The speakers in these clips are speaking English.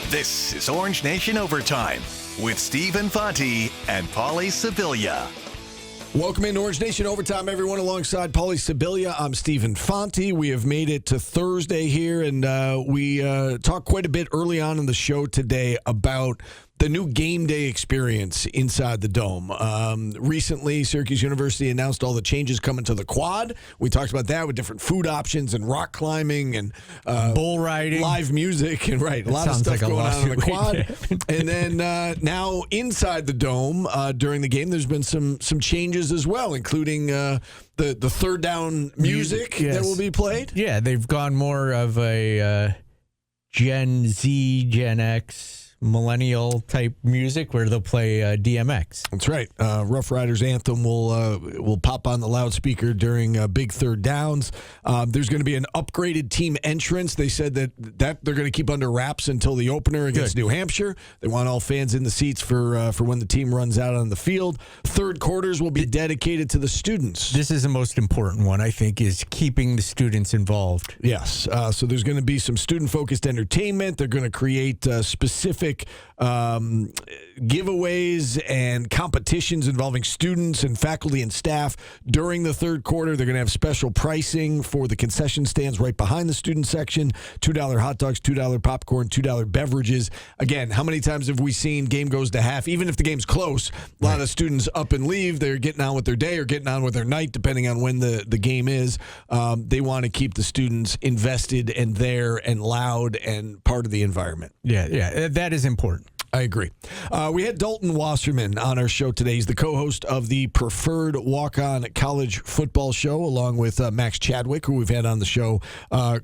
This is Orange Nation Overtime with Steve Infanti and Paulie Scibilia. Welcome in Orange Nation Overtime, everyone. Alongside Paulie Scibilia, I'm Steve Infanti. We have made it to Thursday here, and we talked quite a bit early on in the show today about the new game day experience inside the Dome. Recently, Syracuse University announced all the changes coming to the quad. We talked about that with different food options and rock climbing and bull riding, live music, and a lot of stuff going on the quad. And then now inside the Dome during the game, there's been some changes as well, including the third down music that will be played. Yeah, they've gone more of a Gen Z, Gen X, millennial type music where they'll play DMX. That's right. Rough Riders anthem will pop on the loudspeaker during big third downs. There's going to be an upgraded team entrance. They said that they're going to keep under wraps until the opener against New Hampshire. They want all fans in the seats for when the team runs out on the field. Third quarters will be dedicated to the students. This is the most important one, I think, is keeping the students involved. Yes. So there's going to be some student-focused entertainment. They're going to create specific giveaways and competitions involving students and faculty and staff during the third quarter. They're going to have special pricing for the concession stands right behind the student section. $2 hot dogs, $2 popcorn, $2 beverages. Again, how many times have we seen game goes to half? Even if the game's close, a lot of students up and leave. They're getting on with their day or getting on with their night, depending on when the game is. They want to keep the students invested and there and loud and part of the environment. Yeah, that is important. I agree. We had Dalton Wasserman on our show today. He's the co-host of the Preferred Walk-On College Football Show, along with Max Chadwick, who we've had on the show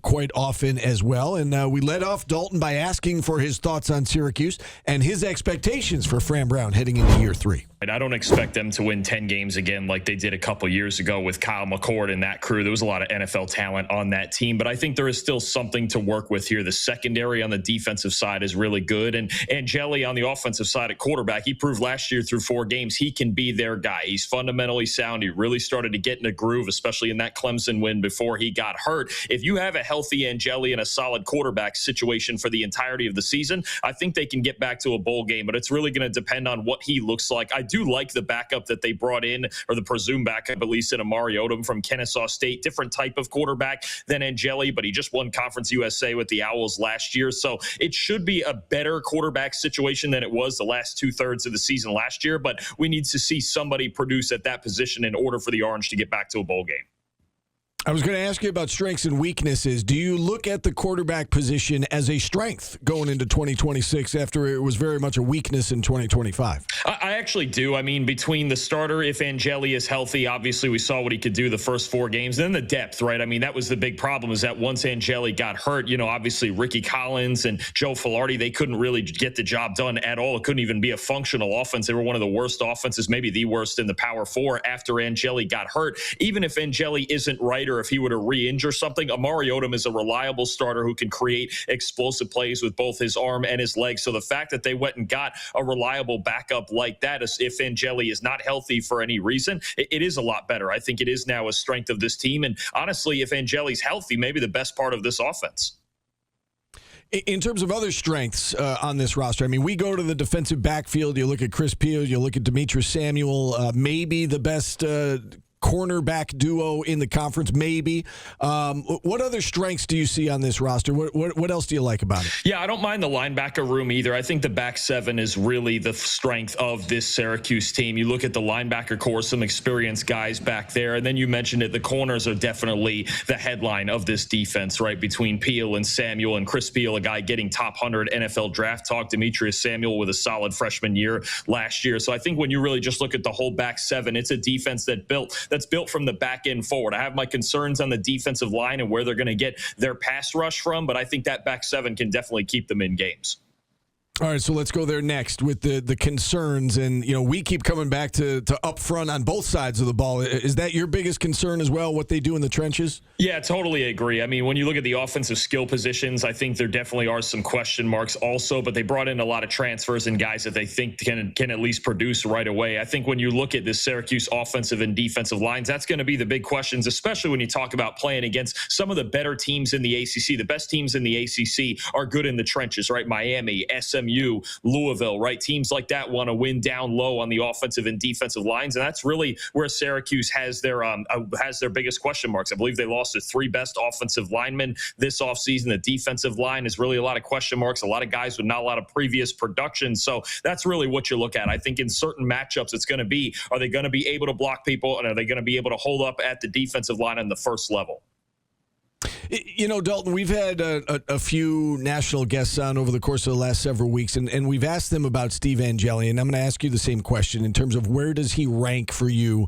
quite often as well. And we led off Dalton by asking for his thoughts on Syracuse and his expectations for Fran Brown heading into year 3. I don't expect them to win 10 games again like they did a couple years ago with Kyle McCord and that crew. There was a lot of NFL talent on that team, but I think there is still something to work with here. The secondary on the defensive side is really good, and Angeli on the offensive side at quarterback, he proved last year through 4 games he can be their guy. He's fundamentally sound. He really started to get in a groove, especially in that Clemson win before he got hurt. If you have a healthy Angeli and a solid quarterback situation for the entirety of the season, I think they can get back to a bowl game, but it's really going to depend on what he looks like. I do like the backup that they brought in, or the presumed backup, at least in Amari Odom from Kennesaw State. Different type of quarterback than Angeli, but he just won Conference USA with the Owls last year. So it should be a better quarterback situation than it was the last 2/3 of the season last year. But we need to see somebody produce at that position in order for the Orange to get back to a bowl game. I was going to ask you about strengths and weaknesses. Do you look at the quarterback position as a strength going into 2026 after it was very much a weakness in 2025? I actually do. I mean, between the starter, if Angeli is healthy, obviously we saw what he could do the first 4 games. And then the depth, right? I mean, that was the big problem, is that once Angeli got hurt, obviously Ricky Collins and Joe Filardi, they couldn't really get the job done at all. It couldn't even be a functional offense. They were one of the worst offenses, maybe the worst in the Power 4 after Angeli got hurt. Even if Angeli isn't right, or if he were to re-injure something, Amari Odom is a reliable starter who can create explosive plays with both his arm and his legs. So the fact that they went and got a reliable backup like that, if Angeli is not healthy for any reason, it is a lot better. I think it is now a strength of this team. And honestly, if Angeli's healthy, maybe the best part of this offense. In terms of other strengths on this roster, I mean, we go to the defensive backfield. You look at Chris Peel, you look at Demetrius Samuel, maybe the best cornerback duo in the conference, maybe. What other strengths do you see on this roster? What else do you like about it? Yeah, I don't mind the linebacker room either. I think the back 7 is really the strength of this Syracuse team. You look at the linebacker core, some experienced guys back there, and then you mentioned it, the corners are definitely the headline of this defense, right? Between Peel and Samuel, and Chris Peel, a guy getting top 100 NFL draft talk, Demetrius Samuel with a solid freshman year last year. So I think when you really just look at the whole back 7, it's a defense that's built from the back end forward. I have my concerns on the defensive line and where they're going to get their pass rush from, but I think that back 7 can definitely keep them in games. All right, so let's go there next with the concerns. And, we keep coming back to up front on both sides of the ball. Is that your biggest concern as well, what they do in the trenches? Yeah, totally agree. I mean, when you look at the offensive skill positions, I think there definitely are some question marks also, but they brought in a lot of transfers and guys that they think can at least produce right away. I think when you look at the Syracuse offensive and defensive lines, that's going to be the big questions, especially when you talk about playing against some of the better teams in the ACC. The best teams in the ACC are good in the trenches, right? Miami, SMU, Louisville, right? Teams like that want to win down low on the offensive and defensive lines, and that's really where Syracuse has their biggest question marks. I believe they lost their 3 best offensive linemen this offseason. The defensive line is really a lot of question marks, a lot of guys with not a lot of previous production. So that's really what you look at. I think in certain matchups, it's going to be, are they going to be able to block people, and are they going to be able to hold up at the defensive line on the first level? Dalton, we've had a few national guests on over the course of the last several weeks, and we've asked them about Steve Angeli, and I'm going to ask you the same question in terms of where does he rank for you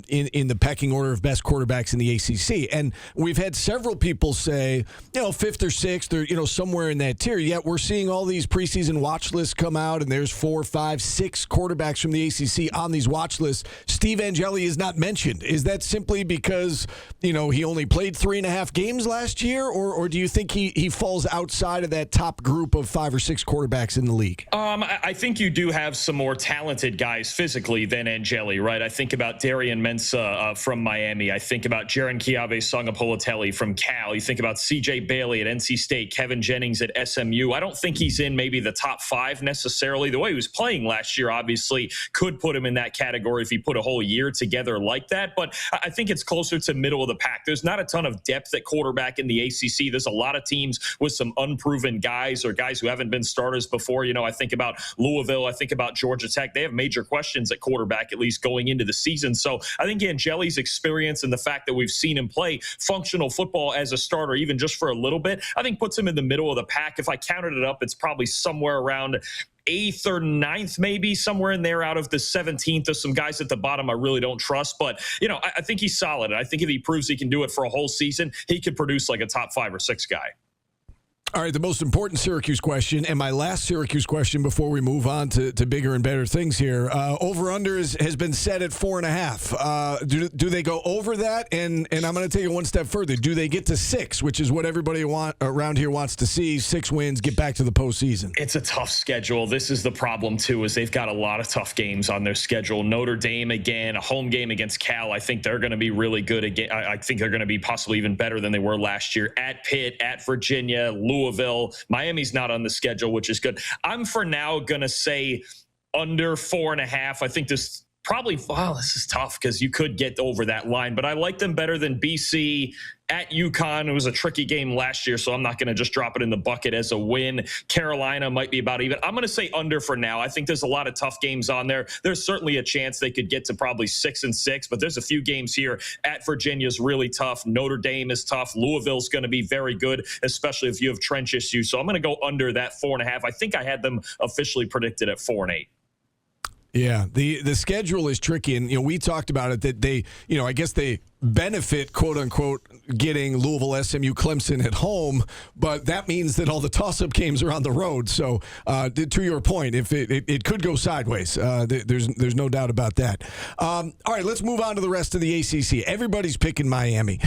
in the pecking order of best quarterbacks in the ACC. And we've had several people say, 5th or 6th or, somewhere in that tier. Yet we're seeing all these preseason watch lists come out, and there's 4, 5, 6 quarterbacks from the ACC on these watch lists. Steve Angeli is not mentioned. Is that simply because, he only played 3.5 games last year, or do you think he falls outside of that top group of 5 or 6 quarterbacks in the league? I think you do have some more talented guys physically than Angeli, right? I think about Darian Mensah from Miami. I think about Jaron Chiave-Songapolatelli from Cal. You think about CJ Bailey at NC State, Kevin Jennings at SMU. I don't think he's in maybe the top 5 necessarily. The way he was playing last year obviously could put him in that category if he put a whole year together like that. But I think it's closer to middle of the pack. There's not a ton of depth at quarterback in the ACC. There's a lot of teams with some unproven guys or guys who haven't been starters before. I think about Louisville. I think about Georgia Tech. They have major questions at quarterback, at least going into the season. So I think Angeli's experience and the fact that we've seen him play functional football as a starter, even just for a little bit, I think puts him in the middle of the pack. If I counted it up, it's probably somewhere around 8th or 9th, maybe somewhere in there out of the 17th. There's some guys at the bottom I really don't trust, but I think he's solid. And I think if he proves he can do it for a whole season, he could produce like a top 5 or 6 guy. All right, the most important Syracuse question, and my last Syracuse question before we move on to bigger and better things here. Over-under has been set at 4.5. Do they go over that? And I'm going to take it one step further. Do they get to 6, which is what everybody around here wants to see? 6 wins, get back to the postseason. It's a tough schedule. This is the problem, too, is they've got a lot of tough games on their schedule. Notre Dame, again, a home game against Cal. I think they're going to be really good again. I think they're going to be possibly even better than they were last year. At Pitt, at Virginia, Louisville. Miami's not on the schedule, which is good. I'm for now going to say under 4.5. I think this is tough because you could get over that line, but I like them better than BC. At UConn, it was a tricky game last year, so I'm not going to just drop it in the bucket as a win. Carolina might be about even. I'm going to say under for now. I think there's a lot of tough games on there. There's certainly a chance they could get to probably 6-6, but there's a few games here. At Virginia's really tough. Notre Dame is tough. Louisville's going to be very good, especially if you have trench issues. So I'm going to go under that 4.5. I think I had them officially predicted at 4 and 8. Yeah, the schedule is tricky, and we talked about it that they, I guess they benefit, quote unquote, getting Louisville, SMU, Clemson at home, but that means that all the toss-up games are on the road. So, to your point, if it could go sideways, there's no doubt about that. All right, let's move on to the rest of the ACC. Everybody's picking Miami.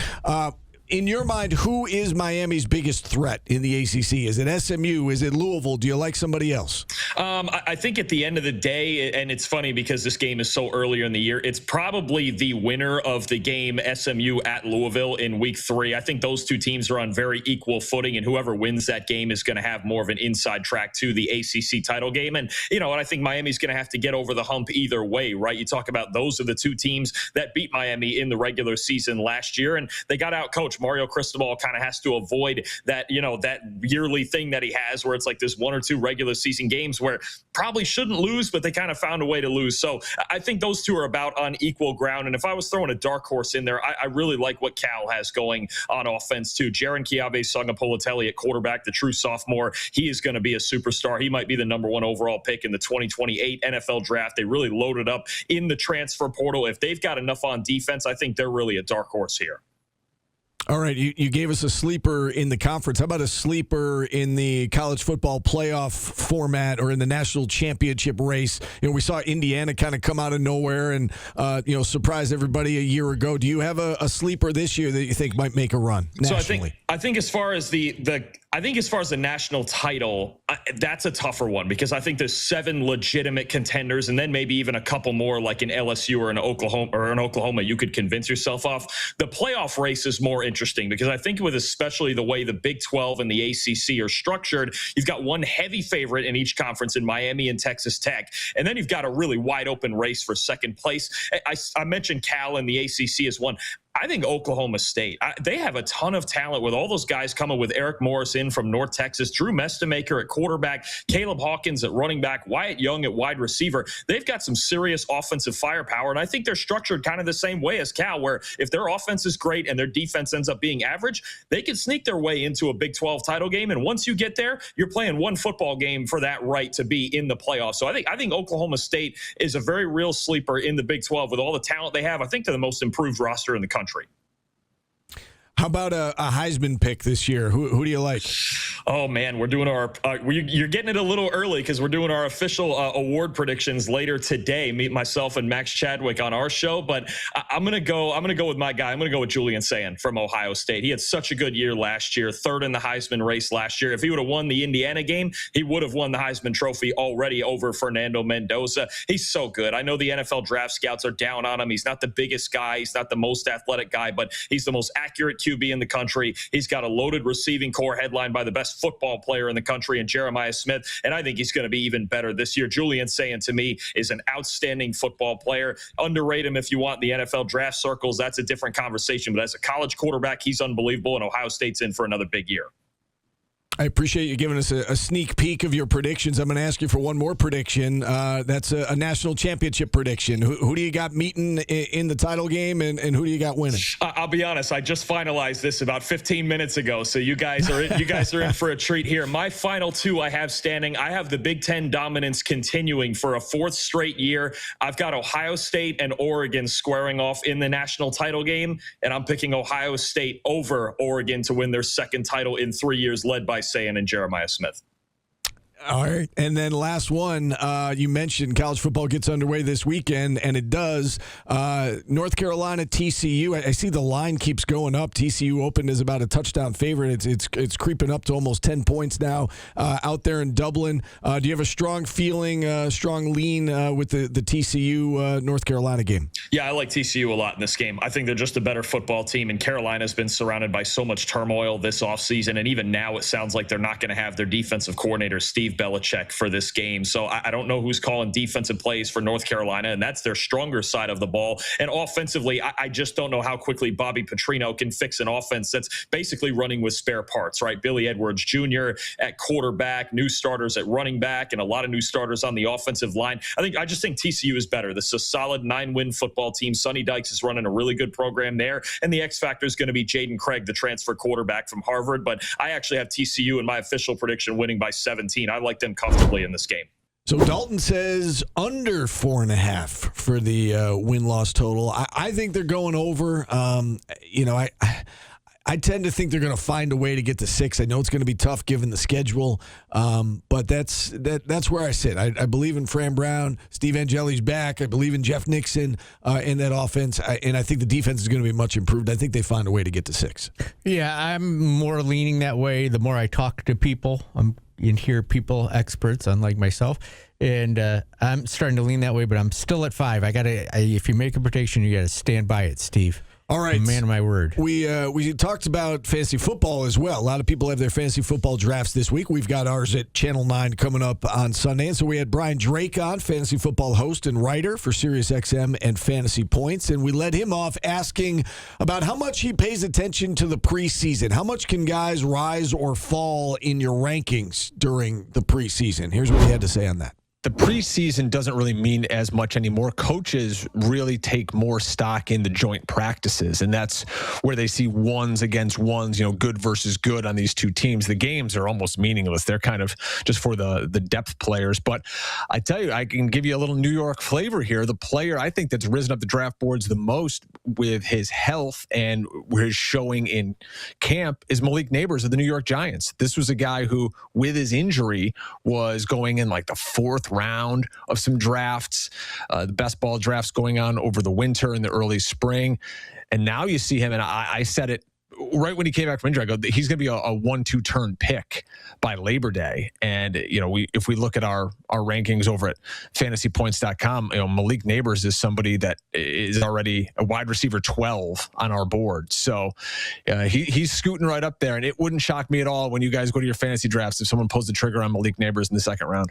In your mind, who is Miami's biggest threat in the ACC? Is it SMU? Is it Louisville? Do you like somebody else? I think at the end of the day, and it's funny because this game is so earlier in the year, it's probably the winner of the game SMU at Louisville in week 3. I think those two teams are on very equal footing, and whoever wins that game is going to have more of an inside track to the ACC title game. And, I think Miami's going to have to get over the hump either way, right? You talk about those are the two teams that beat Miami in the regular season last year, and they got out coached. Mario Cristobal kind of has to avoid that, that yearly thing that he has where it's like this 1 or 2 regular season games where probably shouldn't lose, but they kind of found a way to lose. So I think those two are about on equal ground. And if I was throwing a dark horse in there, I really like what Cal has going on offense too. Jaron Chiave-Songapolatelli at quarterback, the true sophomore. He is going to be a superstar. He might be the number 1 overall pick in the 2028 NFL draft. They really loaded up in the transfer portal. If they've got enough on defense, I think they're really a dark horse here. All right, you gave us a sleeper in the conference. How about a sleeper in the college football playoff format or in the national championship race? We saw Indiana kind of come out of nowhere and surprise everybody a year ago. Do you have a sleeper this year that you think might make a run nationally? So I think as far as the national title, that's a tougher one because I think there's 7 legitimate contenders, and then maybe even a couple more like an LSU or an Oklahoma you could convince yourself of. The playoff race is more interesting because I think with especially the way the Big 12 and the ACC are structured, you've got one heavy favorite in each conference in Miami and Texas Tech, and then you've got a really wide open race for second place. I mentioned Cal and the ACC as one. I think Oklahoma State, they have a ton of talent with all those guys coming with Eric Morris in from North Texas, Drew Mestemaker at quarterback, Caleb Hawkins at running back, Wyatt Young at wide receiver. They've got some serious offensive firepower, and I think they're structured kind of the same way as Cal, where if their offense is great and their defense ends up being average, they can sneak their way into a Big 12 title game, and once you get there, you're playing one football game for that right to be in the playoffs. So I think Oklahoma State is a very real sleeper in the Big 12 with all the talent they have. I think they're the most improved roster in the country. How about a Heisman pick this year? Who do you like? Oh, man, we're doing our you're getting it a little early because we're doing our official award predictions later today. Meet myself and Max Chadwick on our show. But I'm going to go with my guy. I'm going to go with Julian Sayin from Ohio State. He had such a good year last year, 3rd in the Heisman race last year. If he would have won the Indiana game, he would have won the Heisman Trophy already over Fernando Mendoza. He's so good. I know the NFL draft scouts are down on him. He's not the biggest guy. He's not the most athletic guy, but he's the most accurate QB in the country. He's got a loaded receiving core headlined by the best football player in the country in Jeremiah Smith, and I think he's going to be even better this year. Julian Sayin, to me, is an outstanding football player. Underrate him if you want in the NFL draft circles. That's a different conversation, but as a college quarterback, he's unbelievable, and Ohio State's in for another big year. I appreciate you giving us a sneak peek of your predictions. I'm going to ask you for one more prediction. That's a national championship prediction. Who do you got meeting in the title game, and who do you got winning? I'll be honest. I just finalized this about 15 minutes ago, so you guys are in for a treat here. My final 2 I have standing. I have the Big Ten dominance continuing for a 4th straight year. I've got Ohio State and Oregon squaring off in the national title game, and I'm picking Ohio State over Oregon to win their 2nd title in 3 years, led by Sayin and Jeremiah Smith. All right. And then last one, you mentioned college football gets underway this weekend, and it does. North Carolina, TCU. I see the line keeps going up. TCU opened as about a touchdown favorite. It's creeping up to almost 10 points now out there in Dublin. Do you have a strong feeling, strong lean with the TCU North Carolina game? Yeah, I like TCU a lot in this game. I think they're just a better football team, and Carolina's been surrounded by so much turmoil this offseason, and even now it sounds like they're not going to have their defensive coordinator, Steve Belichick, for this game. So I don't know who's calling defensive plays for North Carolina, and that's their stronger side of the ball. And offensively, I just don't know how quickly Bobby Petrino can fix an offense that's basically running with spare parts, right? Billy Edwards Jr. at quarterback, new starters at running back, and a lot of new starters on the offensive line. I just think TCU is better. This is a solid 9-win football team. Sonny Dykes is running a really good program there, and the X factor is going to be Jaden Craig, the transfer quarterback from Harvard. But I actually have TCU in my official prediction winning by 17. I like them comfortably in this game. So Dalton says under 4.5 for the win-loss total. I think they're going over. I tend to think they're going to find a way to get to 6. I know it's going to be tough given the schedule, but that's where I sit. I believe in Fran Brown. Steve Angeli's back. I believe in Jeff Nixon in that offense, and I think the defense is going to be much improved. I think they find a way to get to 6. Yeah, I'm more leaning that way the more I talk to people. And hear people, experts, unlike myself, and I'm starting to lean that way, but I'm still at 5. If you make a prediction, you got to stand by it, Steve. All right. I'm a man of my word. We talked about fantasy football as well. A lot of people have their fantasy football drafts this week. We've got ours at Channel 9 coming up on Sunday. And so we had Brian Drake on, fantasy football host and writer for SiriusXM and Fantasy Points. And we led him off asking about how much he pays attention to the preseason. How much can guys rise or fall in your rankings during the preseason? Here's what he had to say on that. the preseason doesn't really mean as much anymore. Coaches really take more stock in the joint practices, and that's where they see ones against ones, good versus good on these two teams. The games are almost meaningless. They're kind of just for the depth players. But I tell you, I can give you a little New York flavor here. The player I think that's risen up the draft boards the most with his health and his showing in camp is Malik Neighbors of the New York Giants. This was a guy who, with his injury, was going in like the fourth round of some drafts, the best ball drafts going on over the winter and the early spring. And now you see him, and I said it right when he came back from injury, I go, he's going to be a 1-2 turn pick by Labor Day. And, if we look at our rankings over at fantasypoints.com, Malik Neighbors is somebody that is already a wide receiver 12 on our board. So he's scooting right up there. And it wouldn't shock me at all when you guys go to your fantasy drafts if someone pulls the trigger on Malik Neighbors in the second round.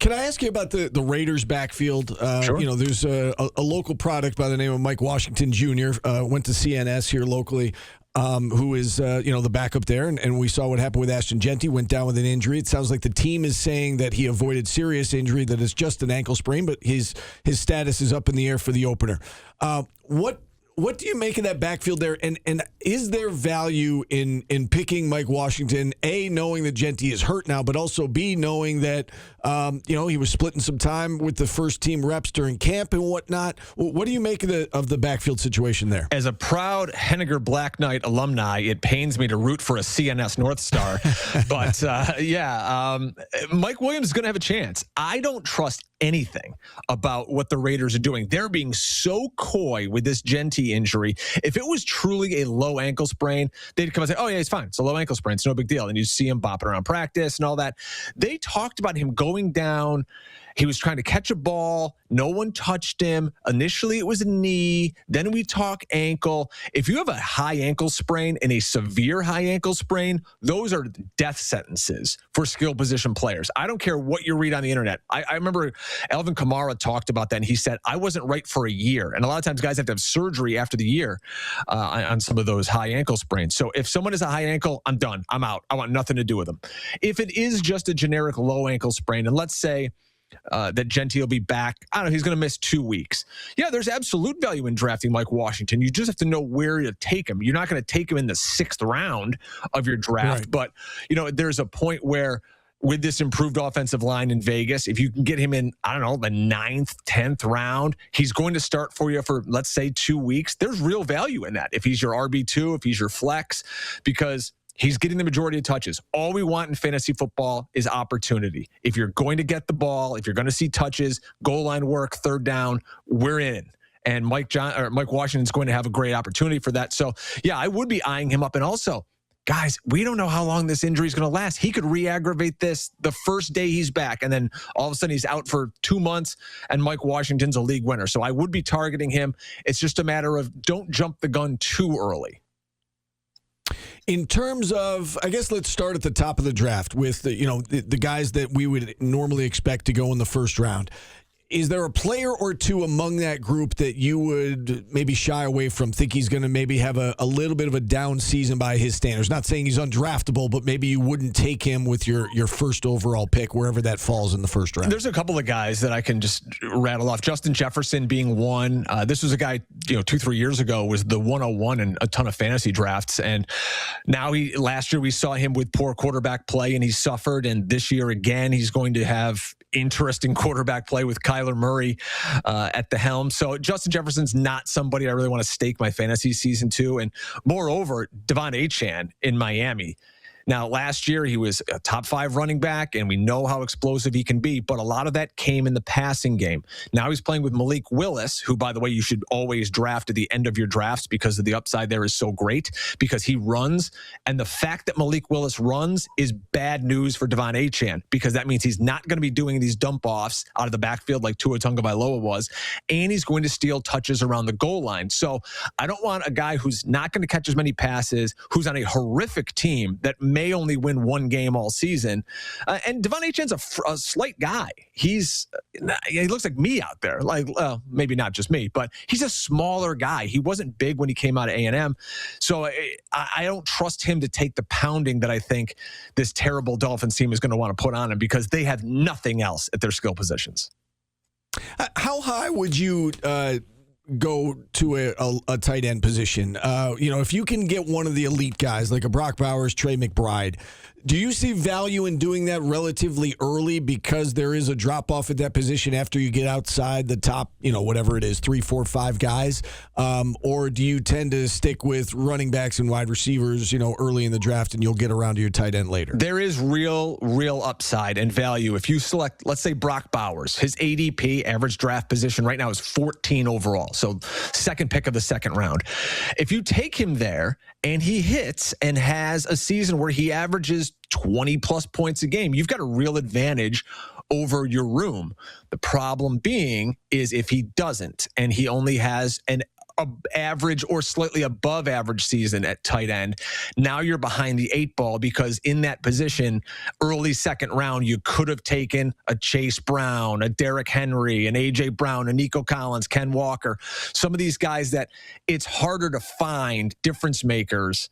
Can I ask you about the Raiders backfield? Sure. There's a local product by the name of Mike Washington Jr., went to CNS here locally, who is, the backup there. And we saw what happened with Ashton Genty, went down with an injury. It sounds like the team is saying that he avoided serious injury, that it's just an ankle sprain, but his status is up in the air for the opener. What do you make of that backfield there? And is there value in picking Mike Washington, A, knowing that Genty is hurt now, but also B, knowing that, he was splitting some time with the first team reps during camp and whatnot? What do you make of the backfield situation there? As a proud Henniger Black Knight alumni, it pains me to root for a CNS North Star. But, Mike Williams is going to have a chance. I don't trust anything about what the Raiders are doing. They're being so coy with this Genty injury. If it was truly a low ankle sprain, they'd come and say, oh yeah, he's fine. It's a low ankle sprain. It's no big deal. And you see him bopping around practice and all that. They talked about him going down. He was trying to catch a ball. No one touched him. Initially, it was a knee. Then we talk ankle. If you have a high ankle sprain and a severe high ankle sprain, those are death sentences for skill position players. I don't care what you read on the internet. I remember Alvin Kamara talked about that, and he said, I wasn't right for a year. And a lot of times guys have to have surgery after the year on some of those high ankle sprains. So if someone is a high ankle, I'm done. I'm out. I want nothing to do with them. If it is just a generic low ankle sprain, and let's say that Genty will be back, I don't know, he's going to miss 2 weeks. Yeah, there's absolute value in drafting Mike Washington. You just have to know where to take him. You're not going to take him in the 6th round of your draft, right. But, there's a point where with this improved offensive line in Vegas, if you can get him in, I don't know, the 9th, 10th round, he's going to start for you for, let's say, 2 weeks. There's real value in that. If he's your RB2, if he's your flex, because he's getting the majority of touches. All we want in fantasy football is opportunity. If you're going to get the ball, if you're going to see touches, goal line work, third down, we're in. And Mike Washington's going to have a great opportunity for that. So, yeah, I would be eyeing him up. And also, guys, we don't know how long this injury is going to last. He could re-aggravate this the first day he's back, and then all of a sudden he's out for 2 months, and Mike Washington's a league winner. So I would be targeting him. It's just a matter of don't jump the gun too early. In terms of, I guess let's start at the top of the draft with the guys that we would normally expect to go in the first round. Is there a player or two among that group that you would maybe shy away from, think he's going to maybe have a little bit of a down season by his standards? Not saying he's undraftable, but maybe you wouldn't take him with your first overall pick, wherever that falls in the first round. There's a couple of guys that I can just rattle off. Justin Jefferson being one. This was a guy, 2-3 years ago was the 101 in a ton of fantasy drafts. And now last year we saw him with poor quarterback play and he suffered. And this year again, he's going to have interesting quarterback play with Kyler Murray at the helm. So Justin Jefferson's not somebody I really want to stake my fantasy season to. And moreover, Devon Achane in Miami. Now, last year, he was a top 5 running back, and we know how explosive he can be, but a lot of that came in the passing game. Now he's playing with Malik Willis, who, by the way, you should always draft at the end of your drafts because of the upside there is so great, because he runs. And the fact that Malik Willis runs is bad news for Devon Achane, because that means he's not going to be doing these dump-offs out of the backfield like Tua Tagovailoa was, and he's going to steal touches around the goal line. So I don't want a guy who's not going to catch as many passes, who's on a horrific team that may only win one game all season. And Devon Achane's a slight guy. He looks like me out there. Like, maybe not just me, but he's a smaller guy. He wasn't big when he came out of A&M. So I don't trust him to take the pounding that I think this terrible Dolphins team is going to want to put on him, because they have nothing else at their skill positions. How high would you go to a tight end position? If you can get one of the elite guys like a Brock Bowers, Trey McBride, do you see value in doing that relatively early, because there is a drop off at that position after you get outside the top, whatever it is, 3, 4, 5 guys? Or do you tend to stick with running backs and wide receivers, early in the draft, and you'll get around to your tight end later? There is real upside and value. If you select, let's say, Brock Bowers, his ADP, average draft position right now, is 14 overall. So second pick of the second round. If you take him there and he hits and has a season where he averages 20 plus points a game, you've got a real advantage over your room. The problem being is if he doesn't, and he only has an average or slightly above average season at tight end, now you're behind the 8 ball, because in that position, early second round, you could have taken a Chase Brown, a Derrick Henry, an A.J. Brown, a Nico Collins, Ken Walker, some of these guys that it's harder to find difference makers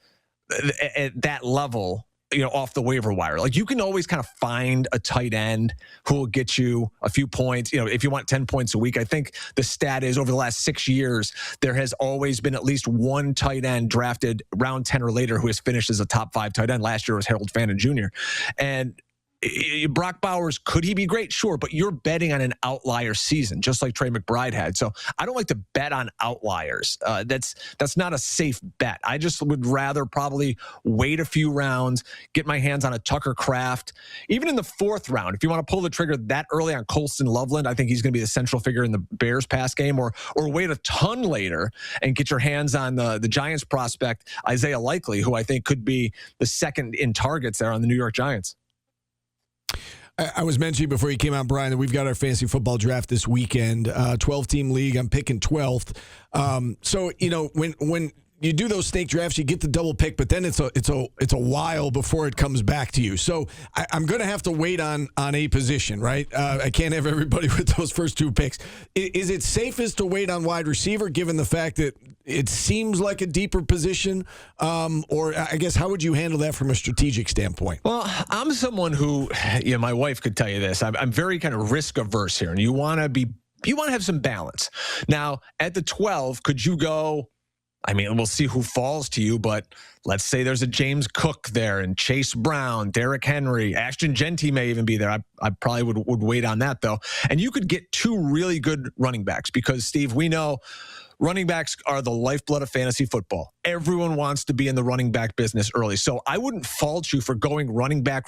at that level, off the waiver wire. Like, you can always kind of find a tight end who will get you a few points. If you want 10 points a week, I think the stat is over the last 6 years, there has always been at least one tight end drafted round 10 or later who has finished as a top 5 tight end. Last year was Harold Fannin Jr. And Brock Bowers, could he be great? Sure, but you're betting on an outlier season, just like Trey McBride had. So I don't like to bet on outliers. That's not a safe bet. I just would rather probably wait a few rounds, get my hands on a Tucker Kraft. Even in the 4th round, if you want to pull the trigger that early on Colston Loveland, I think he's going to be the central figure in the Bears pass game, or wait a ton later and get your hands on the Giants prospect, Isaiah Likely, who I think could be the second in targets there on the New York Giants. I was mentioning before you came out, Brian, that we've got our fantasy football draft this weekend, 12-team league. I'm picking 12th. So, when you do those snake drafts, you get the double pick, but then it's a while before it comes back to you. So I'm going to have to wait on a position, right? I can't have everybody with those first 2 picks. Is it safest to wait on wide receiver, given the fact that it seems like a deeper position? Or I guess, how would you handle that from a strategic standpoint? Well, I'm someone who, my wife could tell you this. I'm very kind of risk averse here, and you want to have some balance. Now, at the 12, could you go? I mean, we'll see who falls to you, but let's say there's a James Cook there, and Chase Brown, Derrick Henry, Ashton Genty may even be there. I probably would wait on that, though. And you could get 2 really good running backs, because, Steve, we know running backs are the lifeblood of fantasy football. Everyone wants to be in the running back business early. So I wouldn't fault you for going running back.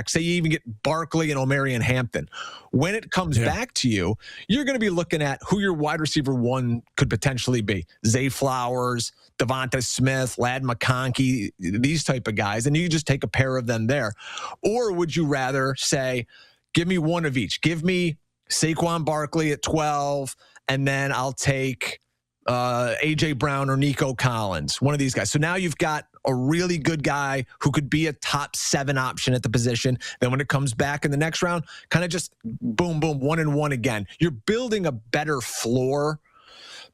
Say you even get Barkley and Omarion Hampton. When it comes back to you, you're going to be looking at who your wide receiver 1 could potentially be. Zay Flowers, Devonta Smith, Ladd McConkey, these type of guys. And you just take a pair of them there. Or would you rather say, give me one of each? Give me Saquon Barkley at 12, and then I'll take A.J. Brown or Nico Collins, one of these guys. So now you've got a really good guy who could be a top 7 option at the position. Then when it comes back in the next round, kind of just boom, boom, 1 and 1 again. You're building a better floor.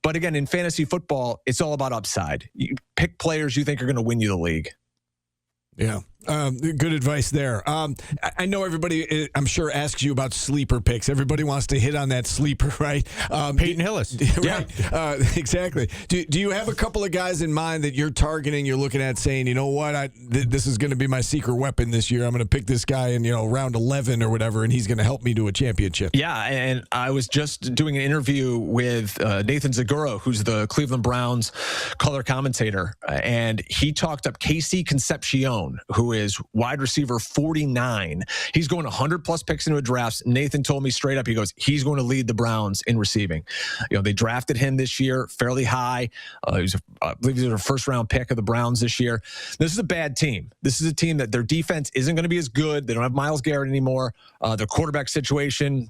But again, in fantasy football, it's all about upside. You pick players you think are going to win you the league. Yeah. Good advice there. I know everybody, I'm sure, asks you about sleeper picks. Everybody wants to hit on that sleeper, right? Peyton Hillis. Right. Yeah. Exactly. Do you have a couple of guys in mind that you're targeting, you're looking at saying, you know what, this is going to be my secret weapon this year. I'm going to pick this guy in, round 11 or whatever, and he's going to help me to a championship. Yeah, and I was just doing an interview with Nathan Zagura, who's the Cleveland Browns color commentator, and he talked up Casey Concepcion, who is wide receiver 49. He's going 100-plus picks into a draft. Nathan told me straight up, he goes, he's going to lead the Browns in receiving. They drafted him this year fairly high. I believe he was a first-round pick of the Browns this year. This is a bad team. This is a team that their defense isn't going to be as good. They don't have Myles Garrett anymore. Their quarterback situation,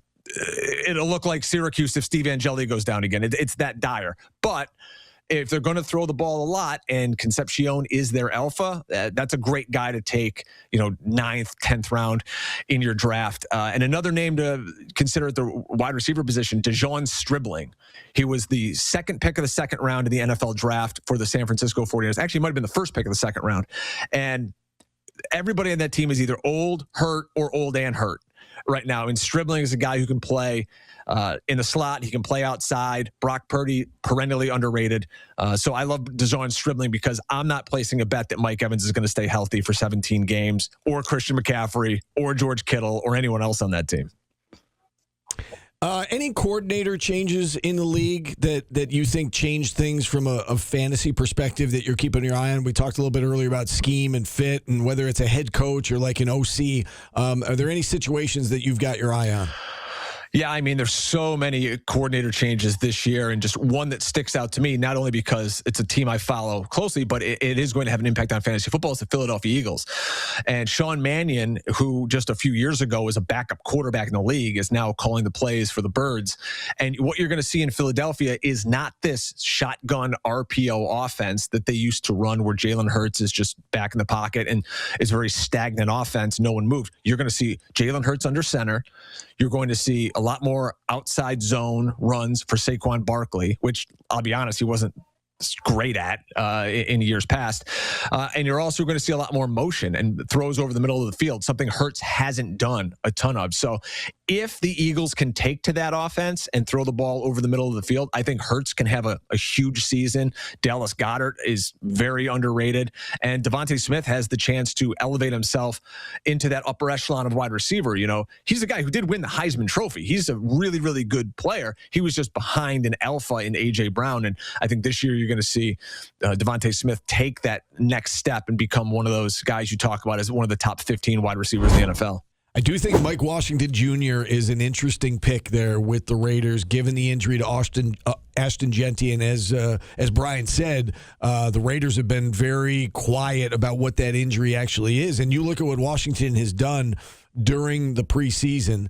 it'll look like Syracuse if Steve Angeli goes down again. It's that dire. But if they're going to throw the ball a lot and Concepcion is their alpha, that's a great guy to take, 9th, 10th round in your draft. And another name to consider at the wide receiver position, DeJon Stribling. He was the second pick of the second round in the NFL draft for the San Francisco 49ers. Actually, it might have been the first pick of the second round. And everybody on that team is either old, hurt, or old and hurt right now. And Stribling is a guy who can play in the slot. He can play outside. Brock Purdy, perennially underrated. So I love DeJon Stribling because I'm not placing a bet that Mike Evans is going to stay healthy for 17 games, or Christian McCaffrey, or George Kittle, or anyone else on that team. Any coordinator changes in the league that you think changed things from a fantasy perspective that you're keeping your eye on? We talked a little bit earlier about scheme and fit and whether it's a head coach or like an OC. Are there any situations that you've got your eye on? Yeah, I mean, there's so many coordinator changes this year, and just one that sticks out to me, not only because it's a team I follow closely, but it is going to have an impact on fantasy football, is the Philadelphia Eagles. And Sean Mannion, who just a few years ago was a backup quarterback in the league, is now calling the plays for the Birds. And what you're going to see in Philadelphia is not this shotgun RPO offense that they used to run, where Jalen Hurts is just back in the pocket and it's a very stagnant offense. No one moves. You're going to see Jalen Hurts under center. You're going to see a lot more outside zone runs for Saquon Barkley, which I'll be honest, he wasn't great at in years past. And you're also going to see a lot more motion and throws over the middle of the field, something Hurts hasn't done a ton of. So if the Eagles can take to that offense and throw the ball over the middle of the field, I think Hurts can have a huge season. Dallas Goedert is very underrated. And Devontae Smith has the chance to elevate himself into that upper echelon of wide receiver. He's a guy who did win the Heisman Trophy. He's a really, really good player. He was just behind an alpha in A.J. Brown. And I think this year you're going to see Devontae Smith take that next step and become one of those guys you talk about as one of the top 15 wide receivers in the NFL. I do think Mike Washington Jr. is an interesting pick there with the Raiders, given the injury to Ashton Genty. And as Brian said, the Raiders have been very quiet about what that injury actually is. And you look at what Washington has done during the preseason.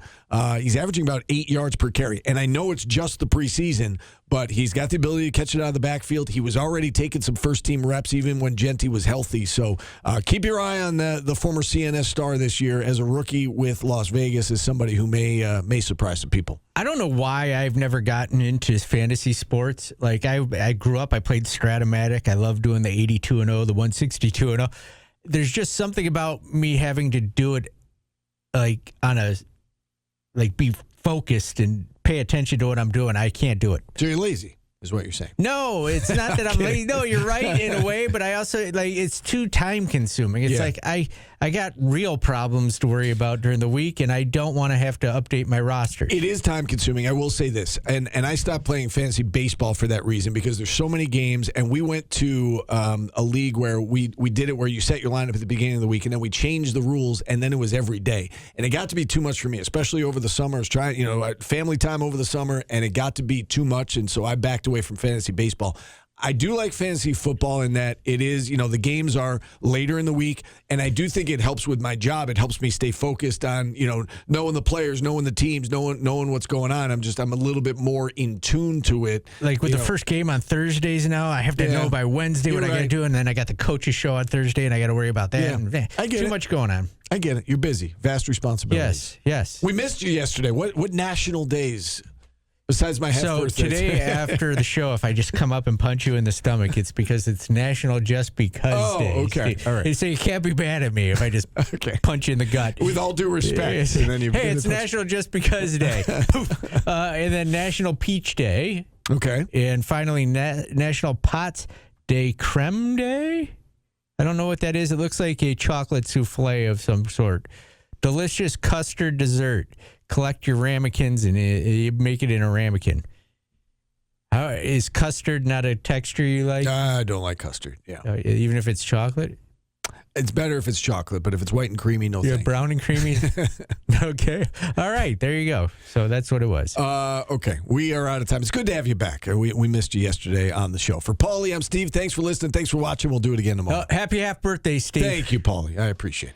He's averaging about 8 yards per carry. And I know it's just the preseason, but he's got the ability to catch it out of the backfield. He was already taking some first-team reps even when Genty was healthy. So keep your eye on the former CNS star this year as a rookie with Las Vegas as somebody who may surprise some people. I don't know why I've never gotten into fantasy sports. Like I grew up, I played Stratomatic. I love doing the 82-0, the 162-0. There's just something about me having to do it be focused and pay attention to what I'm doing. I can't do it. So you're lazy, is what you're saying. No, it's not that I'm lazy. No, you're right in a way, but I also it's too time consuming. It's like I got real problems to worry about during the week, and I don't want to have to update my roster. It is time consuming. I will say this, and I stopped playing fantasy baseball for that reason, because there's so many games, and we went to a league where we did it where you set your lineup at the beginning of the week, and then we changed the rules, and then it was every day, and it got to be too much for me, especially over the summer. I was trying, family time over the summer, and it got to be too much, and so I backed away from fantasy baseball. I do like fantasy football in that it is, the games are later in the week, and I do think it helps with my job. It helps me stay focused on, knowing the players, knowing the teams, knowing what's going on. I'm a little bit more in tune to it. Like with the first game on Thursdays now, I have to know by Wednesday what I got to do, and then I got the coaches show on Thursday, and I got to worry about that. Yeah, and, I get too it. much going on. I get it. You're busy. Vast responsibilities. Yes. We missed you yesterday. What national days? Besides my half-birthday. So today after the show, if I just come up and punch you in the stomach, it's because it's National Just Because Day. Oh, okay. All right. So you can't be mad at me if I just punch you in the gut. With all due respect. And then hey, it's National Just Because Day. Poof. And then National Peach Day. Okay. And finally, National Pots de Creme Day. I don't know what that is. It looks like a chocolate souffle of some sort. Delicious custard dessert. Collect your ramekins and you make it in a ramekin. Is custard not a texture you like? I don't like custard. Yeah. Even if it's chocolate? It's better if it's chocolate, but if it's white and creamy, no Yeah, thanks. Brown and creamy? Okay. All right. There you go. So that's what it was. Okay. We are out of time. It's good to have you back. We missed you yesterday on the show. For Paulie, I'm Steve. Thanks for listening. Thanks for watching. We'll do it again tomorrow. Happy half birthday, Steve. Thank you, Paulie. I appreciate it.